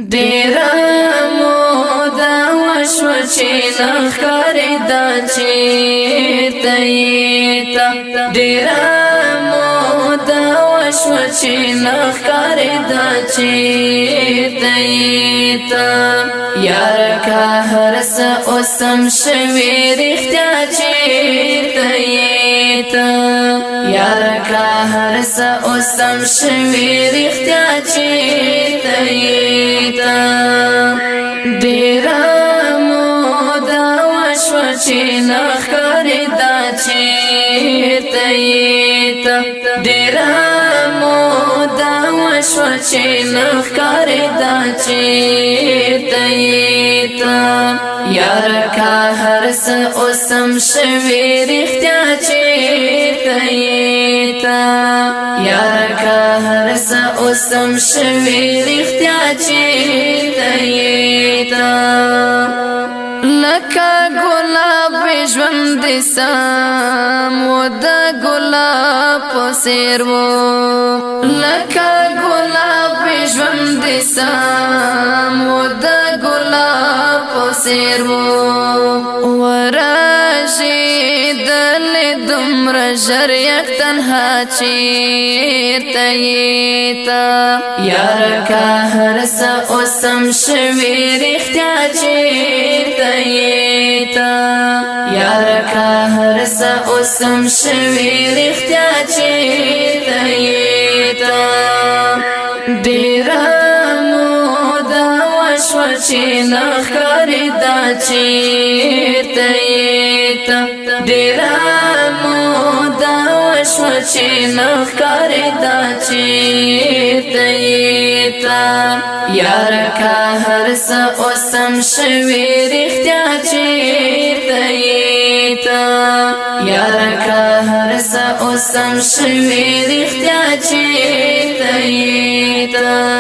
ډیره موده وشوه چې نه ښکارېده چېرته یې ته ډیره موده وشوه چې نه ښکارېده چېرته یې ته یاره که هر څه اوس هم شوي رښتیا چېرته یې ته یاره که هر څه اوس هم شوي رښتیا چېرته یې ته ډیره موده وشوه چې نه ښکارېده چېرته یې ته ډیره موده وشوه چې نه ښکارېده چېرته یې ته یاره که هر څه اوس هم شوي رښتیا چېرته یې ته یاره که هر څه اوس هم شوي رښتیا چېرته یې ته لکه ګلاب ژوند دې سم و د ګلاب په څېر و لکه ګلاب ژوند دې سم و د ګلاب په څېر و ورژېدلې دومره ژر یک تنها چېرته یې ته یاره که هر څه اوس هم شوي رښتیا چېرته یې ته یاره که هر څه اوس هم شوي رښتیا چېرته یې ته ډیره موده وشوه چې نه ښکارېده چېرته یې ته ډیره موده وشوه چې نه ښکارېده چېرته یې ته یاره که هر څه اوس هم شوي رښتیا چېرته یې ته یاره که هر څه اوس هم شوي رښتیا چېرته یې ته